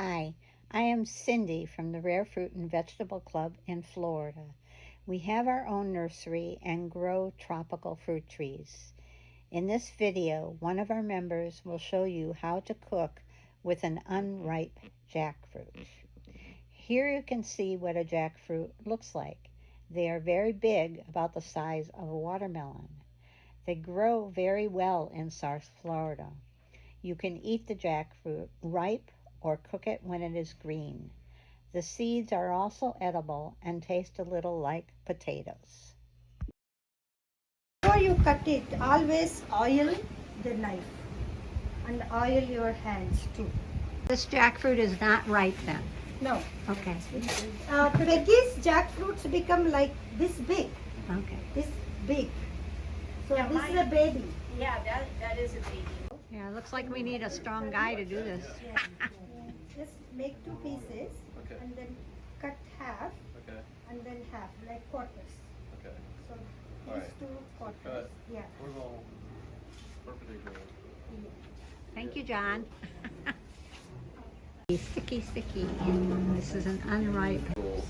Hi, I am Cindy from the Rare Fruit and Vegetable Club in Florida. We have our own nursery and grow tropical fruit trees. In this video, one of our members will show you how to cook with an unripe jackfruit. Here you can see what a jackfruit looks like. They are very big, about the size of a watermelon. They grow very well in South Florida. You can eat the jackfruit ripe or cook it when it is green. The seeds are also edible and taste a little like potatoes. Before you cut it, always oil the knife and oil your hands too. This jackfruit is not ripe then? No. Okay. Veggies, jackfruits become like this big. Okay. This big. So Yeah, this is a baby. Yeah, that is a baby. Yeah, it looks like we need a strong guy to do this. Just make two pieces and then cut half and then half, like quarters. Okay. So these Alright. two quarters. Cut. Yeah. We're all perpendicular. Thank you, John. Sticky, sticky. This is an unripe. Cool.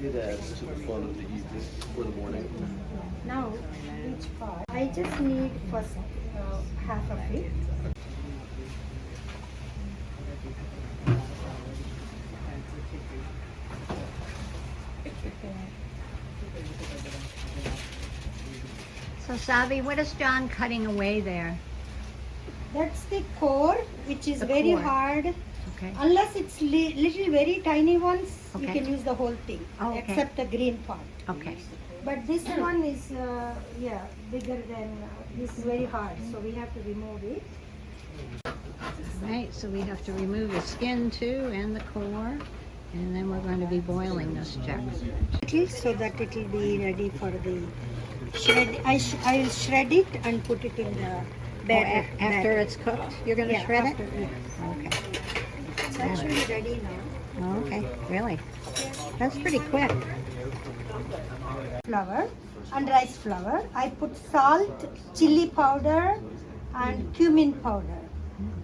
Yeah, that's super fun of the evening for the morning. Now, each part, I just need first half of it. So, Savi, what is John cutting away there? That's the core, which is The very core. hard. Okay. Unless it's little very tiny ones, you Okay. can use the whole thing, Oh, okay. except the green part. Okay. But this one is, bigger than, this is very hard, so we have to remove it. Right, so we have to remove the skin too and the core. And then we're going to be boiling this jackfruit. So that it will be ready for the shred. I will shred it and put it in the batter. After it's cooked, you're going to shred after, it? yeah. Okay. It's actually ready now. Oh, okay, really? That's pretty quick. Flour and rice flour. I put salt, chili powder and cumin powder.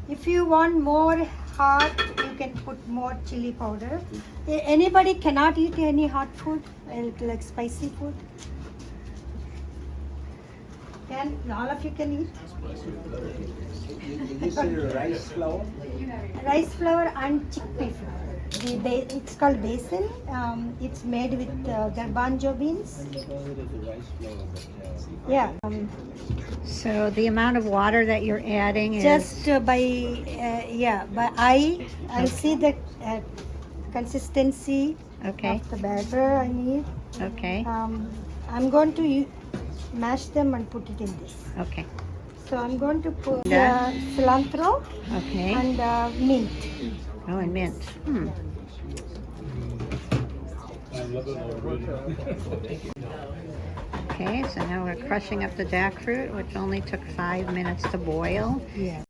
If you want more hot, you can put more chili powder. Anybody cannot eat any hot food, like spicy food? Can all of you can eat? You say rice flour? Rice flour and chickpea flour. It's called basil. It's made with garbanzo beans. They call it the rice flour, but Yeah. So the amount of water that you're adding is... Just by eye, I'll see the consistency Okay, of the batter I need. okay, I'm going to mash them and put it in this. okay, So I'm going to put Yeah. cilantro okay. and mint. Oh, and mint. Okay, so now we're crushing up the jackfruit, which only took 5 minutes to boil. Yeah.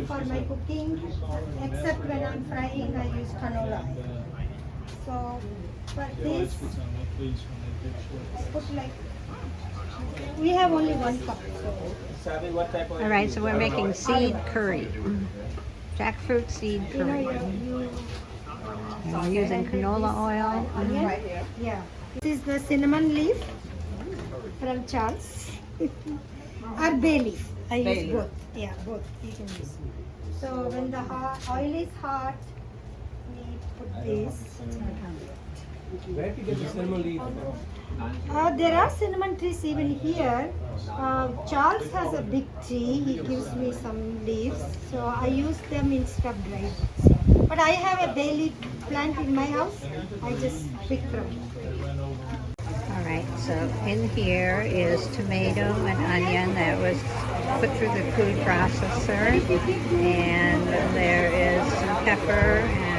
For my cooking, except when I'm frying, I use canola oil. So for this, I put like, we have only 1 cup. So, Savi, what type of? All right, so we're making seed curry. Jackfruit seed you know, curry. And we're using canola oil. Onion. Yeah. This is the cinnamon leaf from Charles. Or bay leaf. I use both. Yeah, both. You can use. So when the oil is hot, we put this. Where did you get the cinnamon leaf from? There are cinnamon trees even here. Charles has a big tree. He gives me some leaves, so I use them instead of dried ones. But I have a bay leaf plant in my house. I just pick from it. All right, so in here is tomato and onion that was put through the food processor, and there is some pepper and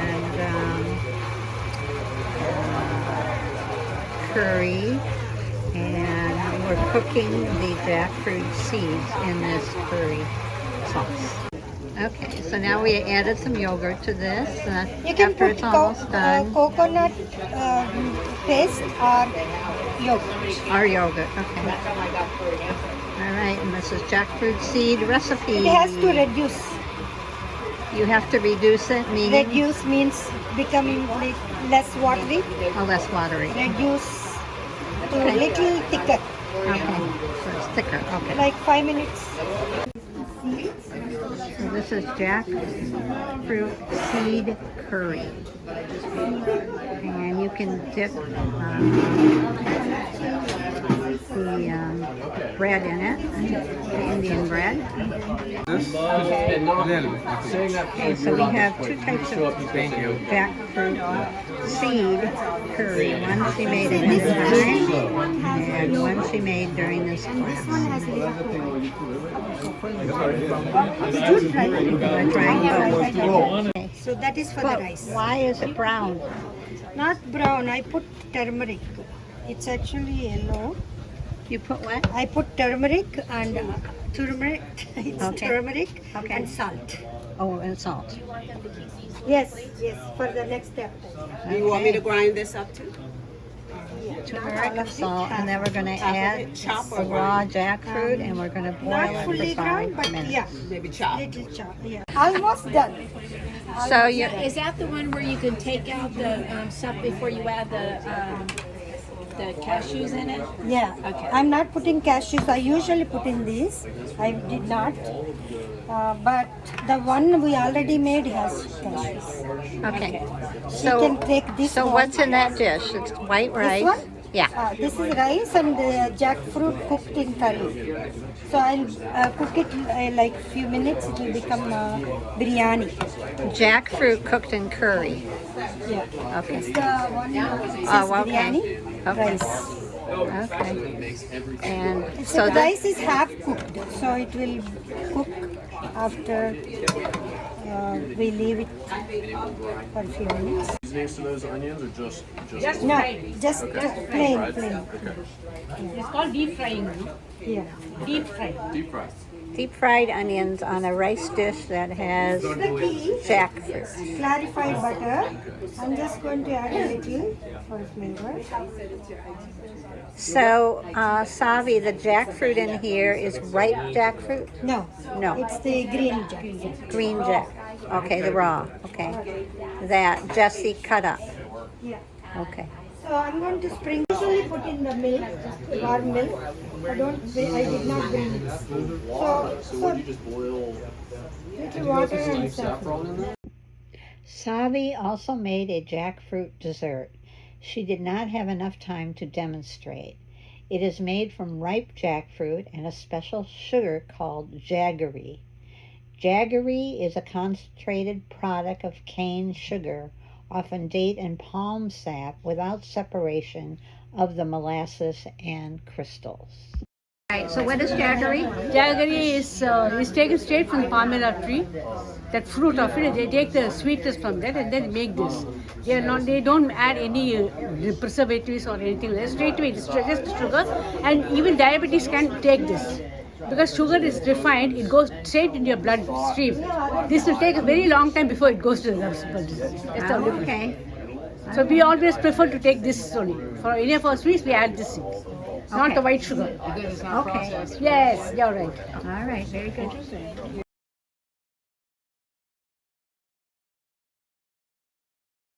curry and we're cooking the jackfruit seeds in this curry sauce. Okay, so now we added some yogurt to this You can after put it's almost done. coconut paste or yogurt. Our yogurt, okay. All right, and this is jackfruit seed recipe. It has to reduce. You have to reduce it, meaning? Reduce means becoming like less watery. Oh, less watery. Reduce to Okay. little thicker, Okay, so it's thicker, okay. like 5 minutes. So this is jackfruit seed curry. And you can dip the bread in it, the Indian bread. Okay, so we have two types of jackfruit seed curry. One she made at this time, and one she made during this class. We're trying both. Okay. So that is for the But rice. why is it brown? Not brown, I put turmeric. It's actually yellow. You put what? I put turmeric and turmeric. It's Okay. turmeric Okay. and salt. Oh, and salt. Yes, yes, for the next step. Do you want me to grind this up too? Turmeric and salt, and then we're going to Half of add it, chop the or raw jackfruit, and we're going to boil Not it fully for ground, 5 but minutes. yeah, Maybe chop. little chop. Yeah, almost done. So you, Is that the one where you can take out the stuff before you add the cashews in it? Yeah, Okay. I'm not putting cashews. I usually put in this. I did not. But the one we already made has cashews. okay. You can take this So one. what's in that dish? It's white rice. one? Yeah. This is rice and jackfruit cooked in curry. So I'll cook it like few minutes. It will become biryani. Jackfruit cooked in curry. Yeah. Okay. It's the one that says Oh, okay. biryani Okay. rice. Okay. And So so the that, rice is half cooked, so it will cook after we leave it for a few minutes. Seasonings to those onions or just No, just plain. It's called deep frying. Yeah. Deep fry. deep fried? deep fried onions on a rice dish that has The key, jackfruit. clarified butter. I'm just going to add a little for flavor. So, Savi, the jackfruit in here is ripe jackfruit? No, No. it's the green jackfruit. Green jack. Okay, the raw. Okay. That Jessie cut up. Yeah. Okay. So I'm going to sprinkle. Usually put in the milk, warm milk. I did not bring it. So You just boil little water and saffron in there? Savi also made a jackfruit dessert. She did not have enough time to demonstrate. It is made from ripe jackfruit and a special sugar called jaggery. Jaggery is a concentrated product of cane sugar, often date and palm sap, without separation of the molasses and crystals. Right, so what is jaggery? Jaggery is taken straight from the palmyra tree. That fruit of it, they take the sweetness from that and then make this. They don't add any preservatives or anything. Straight away, it's just sugar. And even diabetes can take this. Because sugar is refined, it goes straight into your bloodstream. This will take a very long time before it goes to the blood. That's the only thing. Okay. So we always prefer to take this only. For any of our sweets, we add this, not the white sugar. Okay. Yes, you're right. All right, very good.